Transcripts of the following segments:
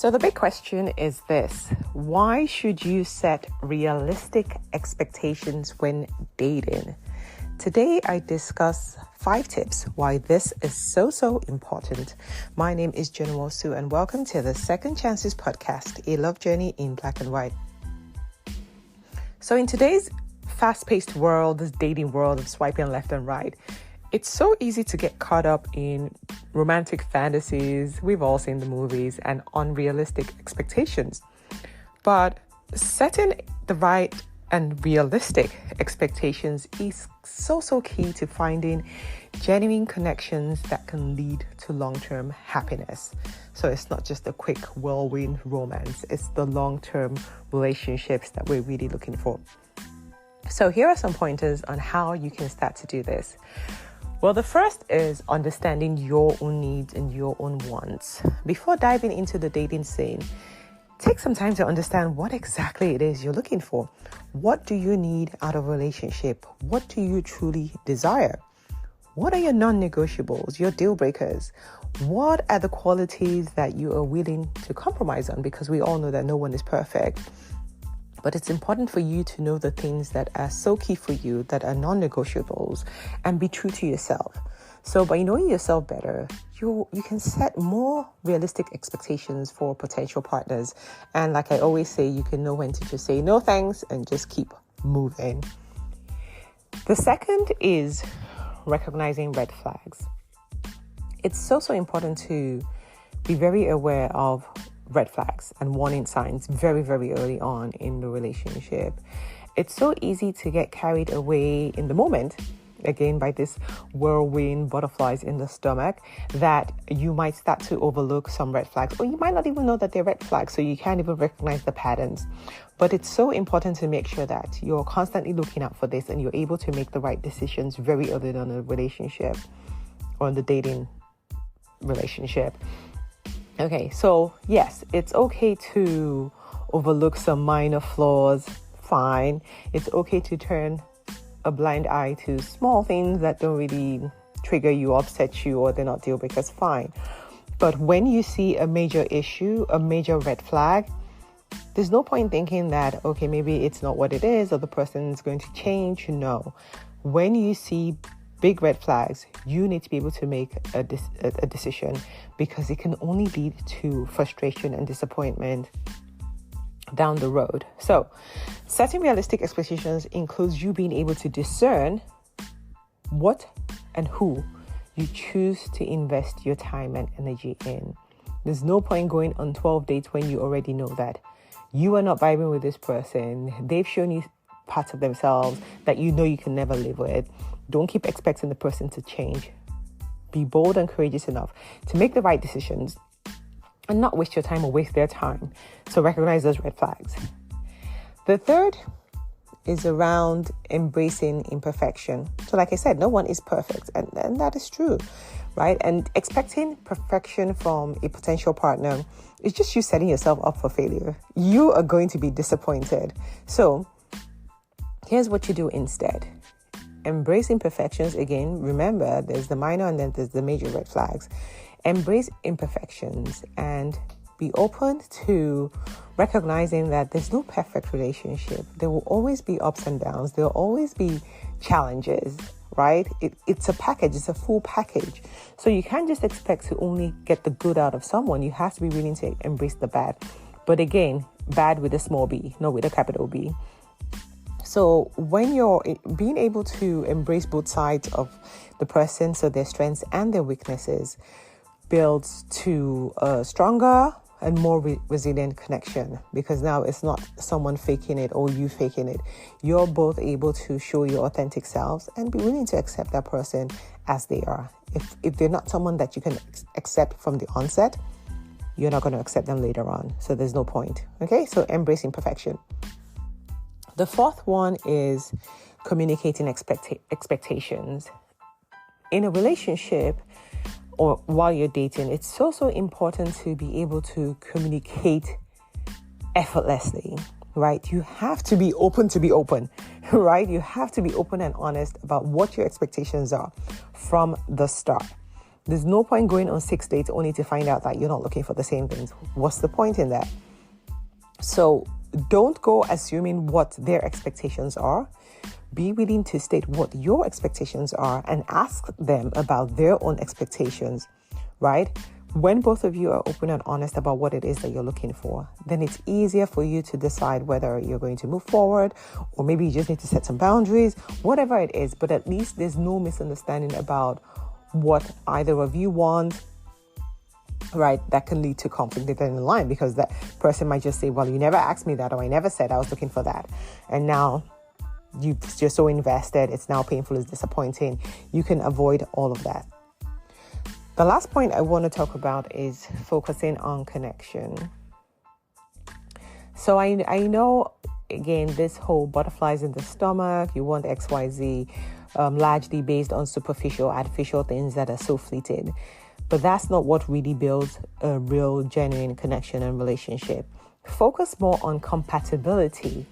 So the big question is this: why should you set realistic expectations when dating? Today, I discuss 5 tips why this is so important. My name is Joan, Nwosu, and welcome to the Second Chances podcast, a love journey in black and white. So in today's fast-paced world, this dating world of swiping left and right, it's so easy to get caught up in romantic fantasies, we've all seen the movies, and unrealistic expectations. But setting the right and realistic expectations is so key to finding genuine connections that can lead to long-term happiness. So it's not just a quick whirlwind romance, it's the long-term relationships that we're really looking for. So here are some pointers on how you can start to do this. Well, the first is understanding your own needs and your own wants. Before diving into the dating scene, take some time to understand what exactly it is you're looking for. What do you need out of a relationship? What do you truly desire? What are your non-negotiables, your deal breakers? What are the qualities that you are willing to compromise on? Because we all know that no one is perfect. But it's important for you to know the things that are so key for you, that are non-negotiables, and be true to yourself. So by knowing yourself better, you can set more realistic expectations for potential partners. And like I always say, you can know when to just say no thanks and just keep moving. The second is recognizing red flags. It's so important to be very aware of red flags and warning signs very early on in the relationship. It's so easy to get carried away in the moment, again by this whirlwind, butterflies in the stomach, that you might start to overlook some red flags, or you might not even know that they're red flags, so you can't even recognize the patterns. But it's so important to make sure that you're constantly looking out for this and you're able to make the right decisions very early on in the relationship or in the dating relationship. Okay, so yes, it's okay to overlook some minor flaws, fine. It's okay to turn a blind eye to small things that don't really trigger you, upset you, or they're not deal breakers, fine. But when you see a major issue, a major red flag, there's no point thinking that, okay, maybe it's not what it is, or the person's going to change. No. When you see big red flags, you need to be able to make a decision, because it can only lead to frustration and disappointment down the road. So setting realistic expectations includes you being able to discern what and who you choose to invest your time and energy in. There's no point going on 12 dates when you already know that you are not vibing with this person. They've shown you parts of themselves that you know you can never live with. Don't keep expecting the person to change. Be bold and courageous enough to make the right decisions and not waste your time or waste their time. So recognize those red flags. The third is around embracing imperfection. So like I said, no one is perfect, and that is true, right? And expecting perfection from a potential partner is just you setting yourself up for failure. You are going to be disappointed. So here's what you do instead. Embrace imperfections. Again, remember, there's the minor and then there's the major red flags. Embrace imperfections and be open to recognizing that there's no perfect relationship. There will always be ups and downs. There will always be challenges, right? It's a package. It's a full package. So you can't just expect to only get the good out of someone. You have to be willing to embrace the bad. But again, bad with a small b, not with a capital B. So when you're being able to embrace both sides of the person, so their strengths and their weaknesses, builds to a stronger and more resilient connection, because now it's not someone faking it or you faking it. You're both able to show your authentic selves and be willing to accept that person as they are. If they're not someone that you can accept from the onset, you're not going to accept them later on. So there's no point. Okay, so embracing perfection. The fourth one is communicating expectations. In a relationship or while you're dating, it's so important to be able to communicate effortlessly, right? You have to be open, right? You have to be open and honest about what your expectations are from the start. There's no point going on 6 dates only to find out that you're not looking for the same things. What's the point in that? So don't go assuming what their expectations are. Be willing to state what your expectations are and ask them about their own expectations, right? When both of you are open and honest about what it is that you're looking for, then it's easier for you to decide whether you're going to move forward, or maybe you just need to set some boundaries, whatever it is. But at least there's no misunderstanding about what either of you want, right? That can lead to conflict in the line, because that person might just say, well, you never asked me that, or I never said I was looking for that. And now you're so invested, it's now painful, it's disappointing. You can avoid all of that. The last point I want to talk about is focusing on connection. So I know, again, this whole butterflies in the stomach, you want XYZ, largely based on superficial, artificial things that are so fleeting. But that's not what really builds a real, genuine connection and relationship. Focus more on compatibility,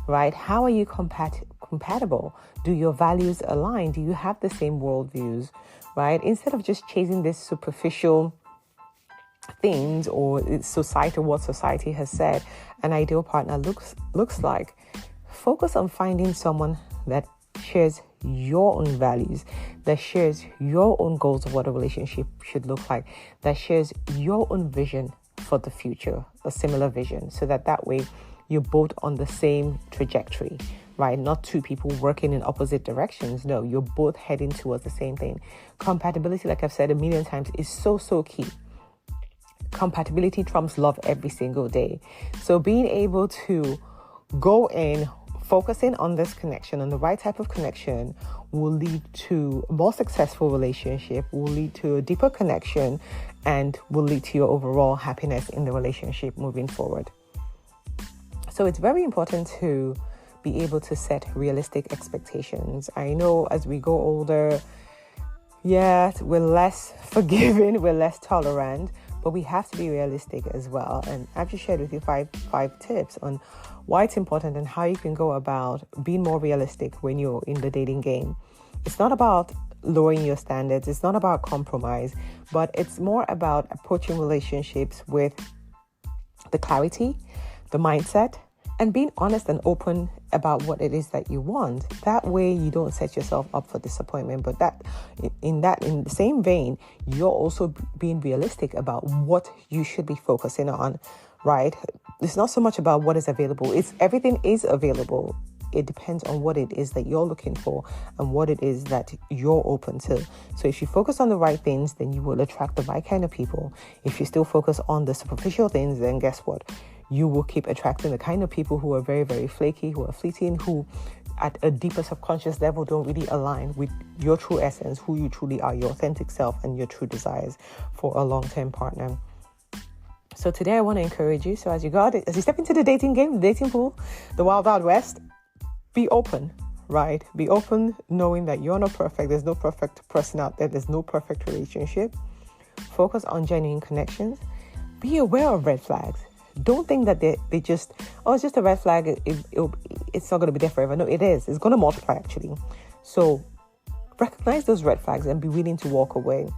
right? How are you compatible? Do your values align? Do you have the same worldviews, right? Instead of just chasing this superficial things or what society has said an ideal partner looks like, focus on finding someone that shares your own values, that shares your own goals of what a relationship should look like, that shares your own vision for the future, a similar vision, so that way you're both on the same trajectory, right? Not two people working in opposite directions. No, you're both heading towards the same thing. Compatibility, like I've said a million times, is so key. Compatibility trumps love every single day. So being able to go in, focusing on this connection, on the right type of connection, will lead to a more successful relationship, will lead to a deeper connection, and will lead to your overall happiness in the relationship moving forward. So it's very important to be able to set realistic expectations. I know as we go older, we're less forgiving, we're less tolerant, but we have to be realistic as well. And I've just shared with you five tips on why it's important and how you can go about being more realistic when you're in the dating game. It's not about lowering your standards. It's not about compromise, but it's more about approaching relationships with the clarity, the mindset, and being honest and open about what it is that you want. That way you don't set yourself up for disappointment. But in the same vein, you're also being realistic about what you should be focusing on, right? It's not so much about what is available. Everything is available. It depends on what it is that you're looking for and what it is that you're open to. So if you focus on the right things, then you will attract the right kind of people. If you still focus on the superficial things, then guess what? You will keep attracting the kind of people who are very, very flaky, who are fleeting, who at a deeper subconscious level don't really align with your true essence, who you truly are, your authentic self, and your true desires for a long-term partner. So today I want to encourage you. So as you step into the dating game, the dating pool, the wild, wild west, be open, right? Be open, knowing that you're not perfect. There's no perfect person out there. There's no perfect relationship. Focus on genuine connections. Be aware of red flags. Don't think that they just, it's just a red flag. It's not going to be there forever. No, it is. It's going to multiply, actually. So recognize those red flags and be willing to walk away.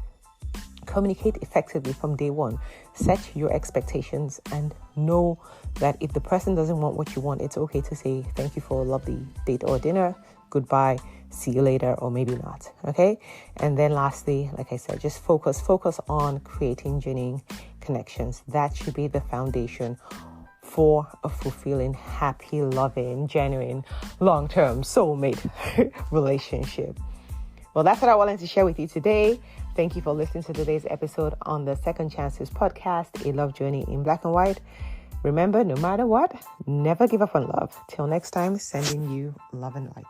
Communicate effectively from day one. Set your expectations and know that if the person doesn't want what you want, it's okay to say thank you for a lovely date or dinner, goodbye, see you later, or maybe not. Okay? And then lastly, like I said, just focus on creating genuine connections. That should be the foundation for a fulfilling, happy, loving, genuine, long-term soulmate relationship. Well, that's what I wanted to share with you today. Thank you for listening to today's episode on the Second Chances podcast, a love journey in black and white. Remember, no matter what, never give up on love. Till next time, sending you love and light.